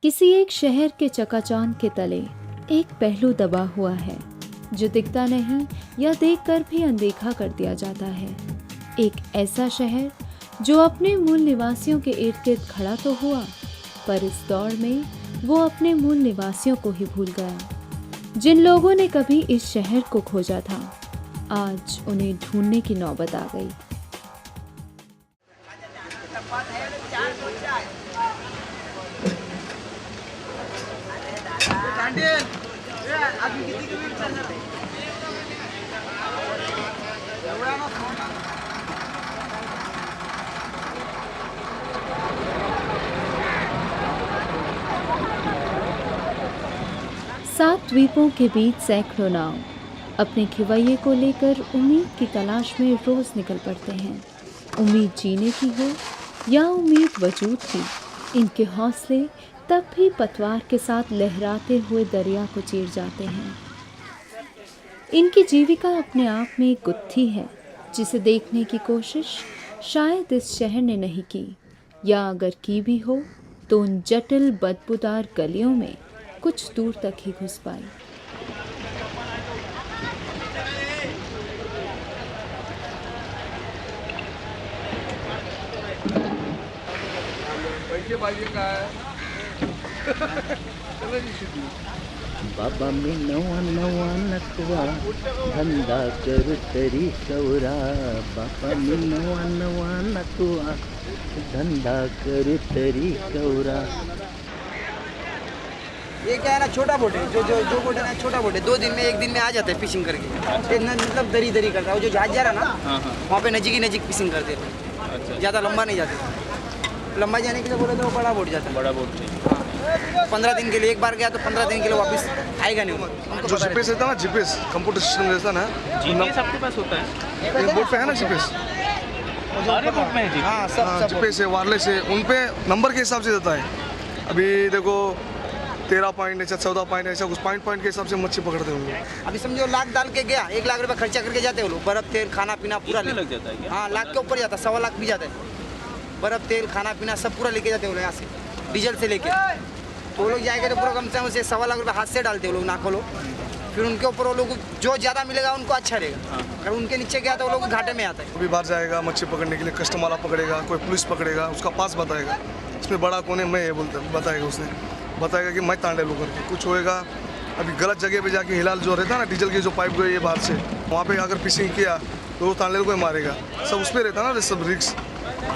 किसी एक शहर के चकाचौंध के तले एक पहलू दबा हुआ है जो दिखता नहीं या देखकर भी अनदेखा कर दिया जाता है। एक ऐसा शहर जो अपने मूल निवासियों के इर्द गिर्द खड़ा तो हुआ, पर इस दौर में वो अपने मूल निवासियों को ही भूल गया। जिन लोगों ने कभी इस शहर को खोजा था, आज उन्हें ढूंढने की नौबत आ गई। सात द्वीपों के बीच सैकड़ों नाव अपने खिवैये को लेकर उम्मीद की तलाश में रोज निकल पड़ते हैं। उम्मीद जीने की हो या उम्मीद वजूद की, इनके हौसले तब भी पतवार के साथ लहराते हुए दरिया को चीर जाते हैं। इनकी जीविका अपने आप में एक गुत्थी है जिसे देखने की कोशिश शायद इस शहर ने नहीं की, या अगर की भी हो तो उन जटिल बदबूदार गलियों में कुछ दूर तक ही घुस पाई। बाबा मी नवा नवा नटवा धंदा कर तरी कवरा, बाबा मी नवा नवा नटवा धंदा कर तरी कवरा। ये क्या है ना, छोटा बोट है, जो बोट है ना छोटा बोट है, 2 दिन में 1 दिन में आ जाते हैं फिशिंग करके। मतलब दरी दरी करता है, वो जो जहाज जा रहा है ना वहाँ पे नजीक ही नजीक फिशिंग करते हैं। ज़्यादा लंबा नहीं जाते। लंबा जाने के लिए बोले तो वो बड़ा बोट जाता है। बड़ा बोट चाहिए। 15 दिन के लिए एक बार गया तो 15 दिन के लिए वापस आएगा नहीं। जो जीपीएस रहता है ना, जीपीएस कंप्यूटर सिस्टम रहता है ना, जीपीएस आपके पास होता है? बोट पे है ना जीपीएस। सारे बोट में है जीपीएस। हाँ, सब जीपीएस है, वायरलेस है, उन पे नंबर के हिसाब से देता है। अभी देखो 13 पॉइंट ऐसा 14 पॉइंट ऐसा कुछ पॉइंट के हिसाब से मच्छी पकड़ते होंगे। अभी समझो लाख डाल के गया, 1 लाख रुपए खर्चा करके जाते हो लोग। बर्फ तेल खाना पीना पूरा लग जाता है क्या? हाँ, लाख के ऊपर जाता है, 1.25 लाख भी जाता है। बर्फ तेल खाना पीना सब पूरा लेके जाते हो लोग यहाँ से, डीजल से लेके। तो वो लोग जाएंगे तो पूरा कम से कम उसे 1.25 लाख रुपये हाथ से डालते हो लोग, ना खोलो। फिर उनके ऊपर वो लोग जो ज़्यादा मिलेगा उनको अच्छा रहेगा। अगर उनके नीचे गया तो वो लोग घाटे में आता है। अभी बाहर जाएगा मच्छी पकड़ने के लिए, कस्टम वाला पकड़ेगा, कोई पुलिस पकड़ेगा, उसका पास बताएगा, इसमें बड़ा कौन है, मैं ये बोलता बताएगा। उसने बताएगा कि मैं तांडे लूँ करके कुछ होएगा। अभी गलत जगह पे जाके हिलाल जो रहता है ना, डीजल की जो पाइप गई है बाहर से, वहाँ पे अगर फिशिंग किया तो वो तांडे को मारेगा। सब उस पर रहता है ना, सब रिक्स।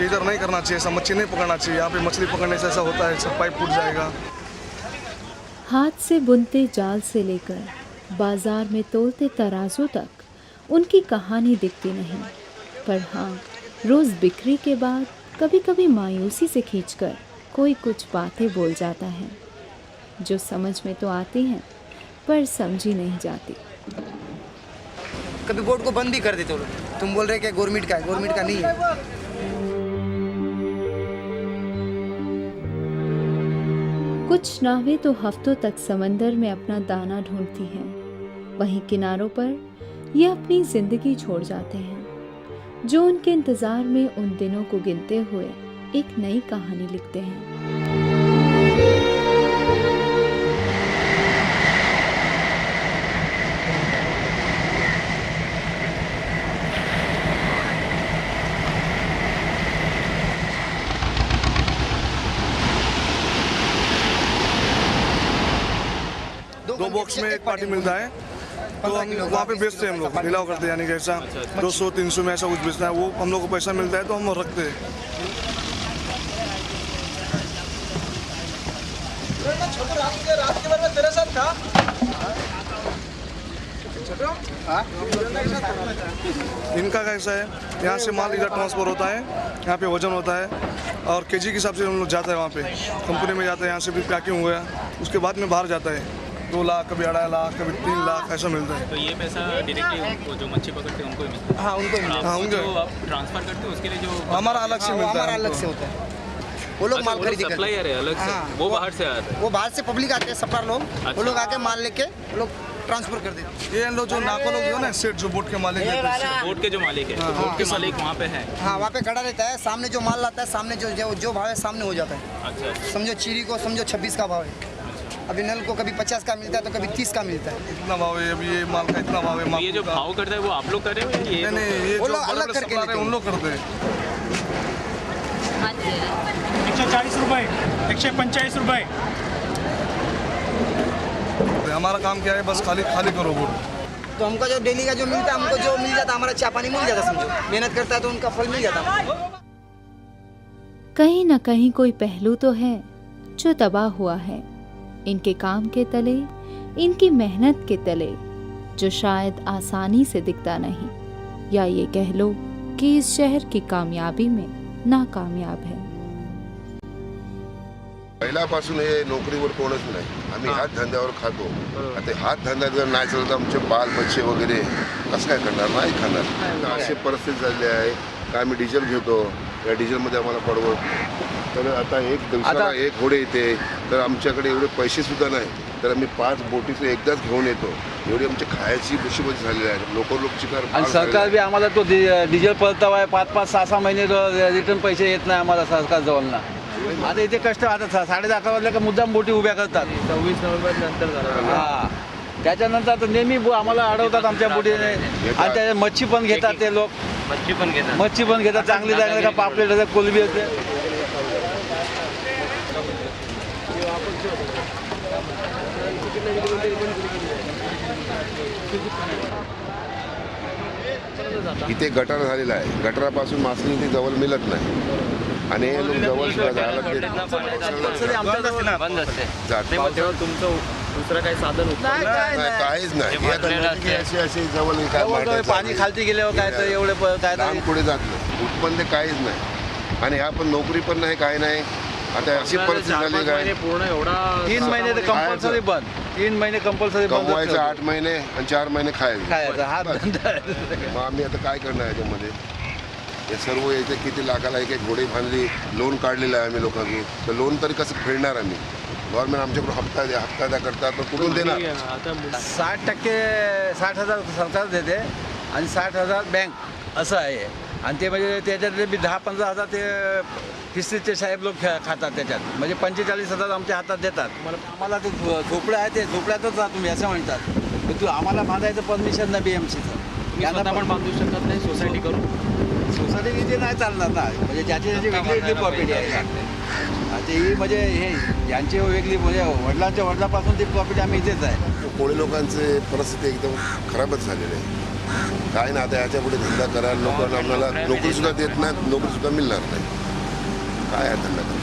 इधर नहीं करना चाहिए, ऐसा मच्छी नहीं पकड़ना चाहिए। यहाँ पे मछली पकड़ने से ऐसा होता है, सब पाइप टूट जाएगा। हाथ से बुनते जाल से लेकर बाजार में तोलते तराजू तक उनकी कहानी दिखती नहीं, पर हाँ, रोज़ बिक्री के बाद कभी कभी मायूसी से खींचकर कोई कुछ बातें बोल जाता है जो समझ में तो आती हैं पर समझी नहीं जाती। कभी बोट को बंद भी कर देते हो लोग। तुम बोल रहे कि गवर्नमेंट का है, गवर्नमेंट का नहीं है। कुछ नावें तो हफ्तों तक समंदर में अपना दाना ढूंढती हैं, वहीं किनारों पर ये अपनी जिंदगी छोड़ जाते हैं, जो उनके इंतजार में उन दिनों को गिनते हुए एक नई कहानी लिखते हैं। दो बॉक्स में एक पार्टी मिलता है, तो हम वहाँ पे बेचते हैं। हम लोग नीलाव करते हैं, यानी कि ऐसा 200-300 में ऐसा कुछ बेचना है, वो हम लोग को पैसा मिलता है तो हम रखते हैं। इनका कैसा है, यहाँ से माल इधर ट्रांसफर होता है, यहाँ पे वजन होता है और केजी के हिसाब से हम लोग जाता है, वहाँ पे कंपनी में जाता है। यहाँ से भी पैकिंग हो गया, उसके बाद में बाहर जाता है। 2 लाख, कभी 2.5 लाख, कभी 3 लाख ऐसा मिलता है। तो ये पैसा डायरेक्टली उनको जो मच्छी पकड़ते हैं उनको ही मिलता है? हाँ, उनको मिलता है। हाँ, उनको जो आप ट्रांसफर करते हो उसके लिए जो हमारा अलग से मिलता है। हमारा अलग से होता है। वो लोग माल खरीदी करते सप्लायर है अलग से, हाँ, वो बाहर से आता है। वो बाहर से पब्लिक आते हैं, सप्लायर लोग, वो लोग आके माल लेके वो लोग ट्रांसफर कर देते हैं। ये लोग जो नाको लोग जो ना सेठ जो बोट के मालिक रहते हैं, बोट के जो मालिक है, बोट के मालिक वहाँ पे हैं। हाँ, वहाँ पे खड़ा रहता है, सामने जो माल लाता है, सामने जो भाव है सामने हो जाता है। अच्छा, समझो चीरी को समझो 26 का भाव है, अभी नल को कभी 50 का मिलता है तो कभी 30 का मिलता है। इतना भाव है, अभी ये माल का इतना भाव है। ये जो भाव करता है वो आप लोग कर रहे हो या ये? नहीं, ये वो जो लोग अलग बड़े-बड़े करके supplier हैं, लेते उन लोग करते हैं। 140 रुपये, 145 रुपये। हमारा काम क्या है, बस खाली खाली करो बोट। तो हमको जो डेली का जो मिलता है, हमको जो मिल जाता, हमारा चाय पानी मिल जाता, समझो मेहनत करता है तो उनका फल मिल जाता। कहीं न कहीं कोई पहलू तो है जो दबा हुआ है इनके काम के तले, इनकी मेहनत के तले, जो शायद आसानी से दिखता नहीं, या ये कह लो कि इस शहर की कामयाबी में नाकामयाब है। पहिल्यापासून हे नोकरीवर कोणच नाही, आम्ही हात धंद्यावर खातो. आता हात धंदा जर नाही चालत तर आमचे बाल बच्चे वगैरे कसं काय करणार, नाही खाणार. अशी परिस्थिती झाली आहे का आम्ही डिझेल घेतो, या डिझेलमध्ये आम्हाला पडवत. तर आता एक दिवसाला एक घोडे येते, तर आमच्याकडे एवढे पैसे सुद्धा नाही, तर आम्ही 5 बोटीचं एकदाच घेऊन येतो. एवढी आमची खायची मुसीबत झालेली आहे. लोक चिकार. आणि सरकार बी आम्हाला तो डिझेल परतावा 5-5, 6-6 महिने रिटर्न पैसे येत नाही आम्हाला सरकार जवळना. आता इथे कष्ट, आता 10:30 वाजल्या का मुद्दाम बोटी उभ्या करतात. 26 नोव्हेंबर नंतर हा, त्याच्यानंतर आता नेहमी आम्हाला अडवतात आमच्या बोटीने. आणि त्या मच्छी पण घेतात ते लोक, मच्छी पण घेतात चांगली चांगली का पापलेट कोलबी होते. इथे गटार झालेला आहे, गटारापासून मासळी ते जवळ मिळत नाही आणि हे लोक जवळ सुद्धा जायला देत नाही. तुमचं दुसरं काही साधन नाही, काहीच नाही. हे आता नदी अशी अशी जवळ काय मारतात, पाणी खालती गेल्यावर काय तर एवढे काय लांब पुढे जात नाही, उत्पन्न ते काहीच नाही. आणि ह्या पण नोकरी पण नाही, काही नाही. आता अशी परिस्थिती झाली काय, पूर्ण एवढा 3 महिने तर कंपल्सरी बंद, 3 महिने कंपल्सरी बंद. कमवायचं 8 महिने आणि 4 महिने खायचं. खायचं हा धंदा आहे. मग आम्ही आता काय करणार याच्यामध्ये? हे सर्व याचे किती लाखाला एक एक घोडी बांधली, लोन काढलेलं आहे आम्ही लोकांनी, तर लोन तरी कसं फेडणार आम्ही? गव्हर्नमेंट आमच्याकडून हप्ता द्या करतात, तर कुठून देणार? 60% 60,000 सरकार देते आणि 60,000 बँक असं आहे. आणि ते म्हणजे त्याच्यातले बी 10-15 हजार ते हिस्ट्रीचे साहेब लोक खातात त्याच्यात, म्हणजे 45,000 आमच्या हातात देतात. आम्हाला ते झोपडं आहे, ते झोपड्यातच जा तुम्ही असं म्हणतात. तू आम्हाला बांधायचं परमिशन नाही BMCचं. यांना पण बांधू शकत नाही सोसायटी करून. सोसायटी इथे नाही चालणार ना, म्हणजे ज्याची त्याची वेगळी प्रॉपर्टी आहे. आता ही म्हणजे हे यांची वेगळी, म्हणजे वडिलांच्या वडिलापासून ती प्रॉपर्टी आम्ही इथेच आहे. कोळी लोकांचे परिस्थिती एकदम खराबच झालेली आहे. काय ना, आता याच्या पुढे धंदा करायला लोकांना आम्हाला नोकरी सुद्धा देत नाहीत, नोकरी सुद्धा मिळणार नाही. काय आहे धंदा करा?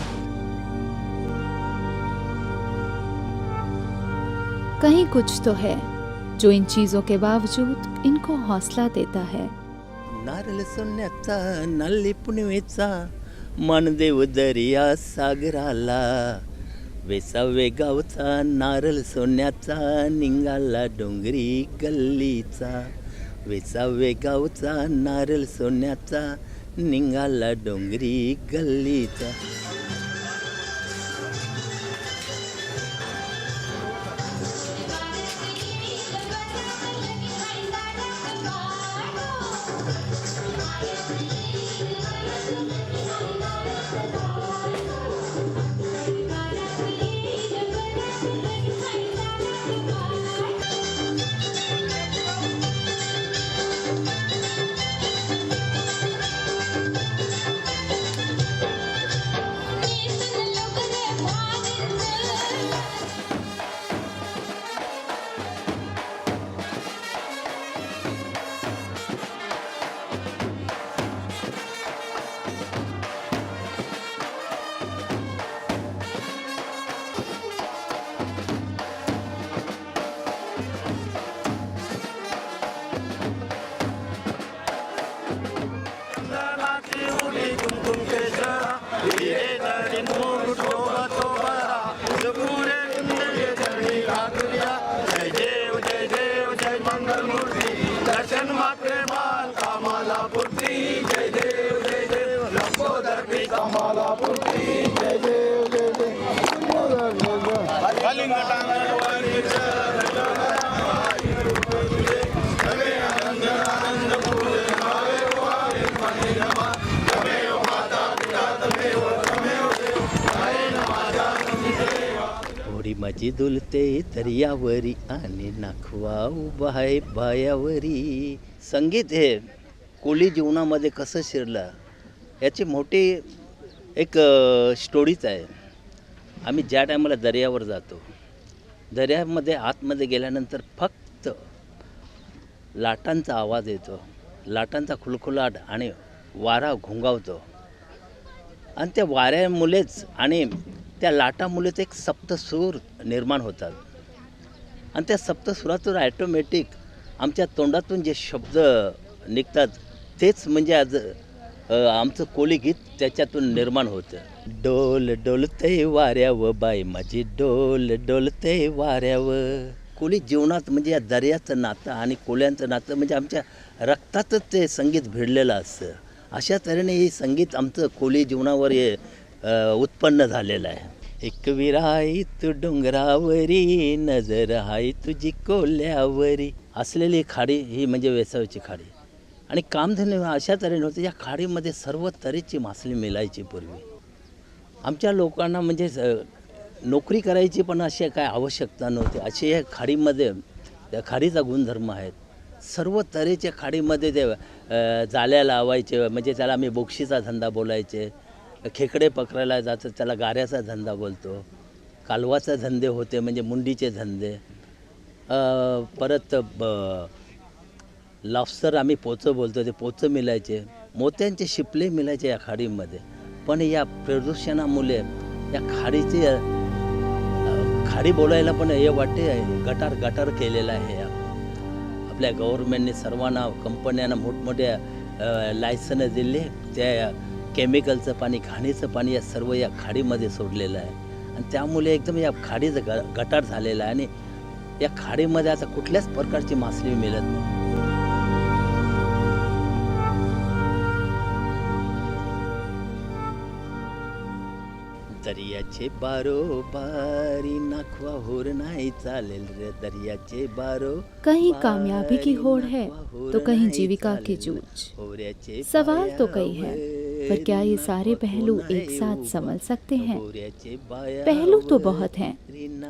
कहीं कुछ तो है जो इन चीजों के बावजूद इनको हौसला देता है. नारळ सोन्याचा नल्ली पुनवेचा मानदेव दर्या सागराला, वेसावे गावचा नारळ सोन्याचा निघाला डोंगरी गल्लीचा. वेसावे गावचा नारळ सोन्याचा निघाला डोंगरी गल्लीचा. होडी माझी डुलते दर्यावरी आणि नाखवा उभा आहे बायावरी. संगीत हे कोळी जीवनामध्ये कसं शिरलं याची मोठी एक स्टोरीच आहे. आम्ही ज्या टायमाला दर्यावर जातो, दर्यामध्ये आतमध्ये गेल्यानंतर फक्त लाटांचा आवाज येतो, लाटांचा खुलखुलाट आणि वारा घोंगावतो. आणि त्या वाऱ्यामुळेच आणि त्या लाटामुळेच एक सप्तसूर निर्माण होतात. आणि त्या सप्तसुरातून ॲटोमॅटिक आमच्या तोंडातून जे शब्द निघतात तेच म्हणजे आज आमचं कोळी गीत त्याच्यातून निर्माण होतं. डोल डोलते वाऱ्यावर बाई माझी डोल डोलते वाऱ्यावर. कोळी जीवनात म्हणजे या दर्याचं नातं आणि कोळ्यांचं नातं म्हणजे आमच्या रक्तातच ते संगीत भिडलेलं असतं. अशा तऱ्हेने हे संगीत आमचं कोळी जीवनावर हे उत्पन्न झालेलं आहे. एक विराई तू डोंगरावरी नजर हाय तुझी कोल्ह्यावरी. असलेली खाडी ही म्हणजे वेसावची खाडी आणि कामधेनू अशा तऱ्हेने होते. या खाडीमध्ये सर्व तऱ्हेची मासळी मिळायची पूर्वी. आमच्या लोकांना म्हणजे नोकरी करायची पण अशी काय आवश्यकता नव्हती. अशी या खाडीमध्ये त्या खाडीचा गुणधर्म आहेत. सर्व तऱ्हेच्या खाडीमध्ये ते जाल्या लावायचे म्हणजे त्याला आम्ही बोक्षीचा धंदा बोलायचे. खेकडे पकडायला जातं त्याला गाऱ्याचा धंदा बोलतो. कालवाचे धंदे होते म्हणजे मुंडीचे धंदे. परत लॉबस्टर आम्ही पोचं बोलतो ते पोचं मिळायचे. मोत्यांचे शिपले मिळायचे या खाडीमध्ये. पण या प्रदूषणामुळे या खाडीचे खाडी बोलायला पण हे वाटते गटार गटार केलेलं आहे. आपल्या गव्हर्नमेंटने सर्वांना कंपन्यांना मोठमोठ्या लायसन्स दिले. त्या केमिकलचं पाणी घाणीचं पाणी या सर्व या खाडीमध्ये सोडलेलं आहे. आणि त्यामुळे एकदम या खाडीचं गटार झालेलं आहे. आणि या खाडीमध्ये आता कुठल्याच प्रकारची मासळी मिळत नाही. दर्याचे बारोबारी नाखवा होर नहीं चालेल रे. दर्याचे बारो कहीं कामयाबी की होड़ है तो कहीं जीविका की जूझ. सवाल तो कई है, पर क्या ये सारे पहलू एक साथ संभल सकते हैं? पहलू तो बहुत हैं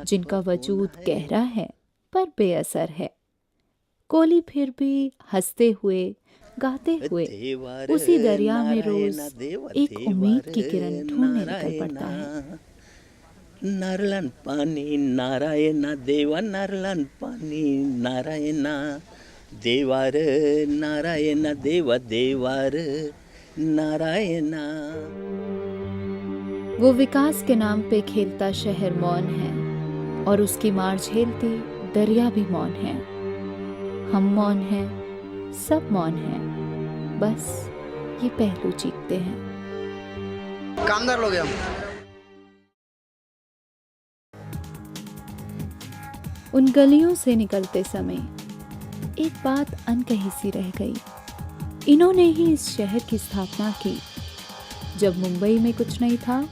जिनका वजूद गहरा है पर बेअसर है. कोली फिर भी हंसते हुए गाते हुए उसी दरिया में रोज एक उम्मीद की किरण ढूंढने निकल पड़ता है. नारळान पाणी नारायणा देवा नारळान पाणी नारायणा देवार नारायणा देवा देवार नारायणा. वो विकास के नाम पे खेलता शहर मौन है और उसकी मार झेलती दरिया भी मौन है. हम मौन हैं, सब मौन हैं, बस ये पहलू चीखते हैं. कामदार लोग हैं हम. उन गलियों से निकलते समय एक बात अनकही सी रह गई. इन्होंने ही इस शहर की स्थापना की. जब मुंबई में कुछ नहीं था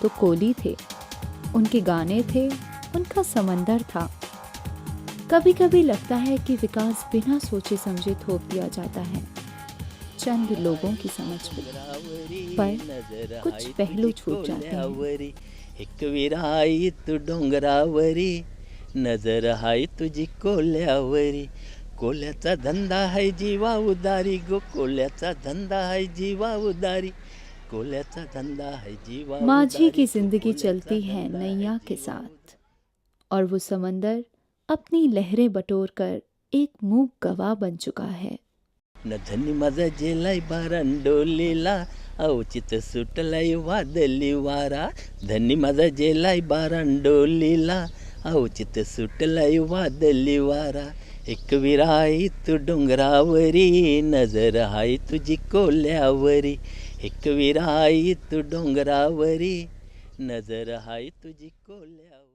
तो कोली थे, उनके गाने थे, उनका समंदर था. कभी कभी लगता है कि विकास बिना सोचे समझे थोप दिया जाता है चंद लोगों की समझ में, पर कुछ पहलू छूट जाते हैं. एक विराई तू डोंगरावरी नजर हाय तुझी कोल्ह्यावरी. कोल्याचा धंदा है जीवा उदारी गो. कोल्याचा धंदा है जीवा उदारी. कोल्याचा धंदा है जीवा. माझी की जिंदगी चलती है नैया के साथ और वो समंदर अपनी लहरें बटोर कर एक मूक गवाह बन चुका है. न धनी माझा जेलाय बारांडोलीला अवचित सुटलाय वादली वारा. धनी माझा जेलाय बारांडोलीला अवचित सुटलाय वादली वारा. एक विराई तू डोंगरावरी नजर हाय तुझी कोल्ह्यावरी. एक विराई तू डोंगरावरी नजर हाय तुझी कोल्ह्यावरी.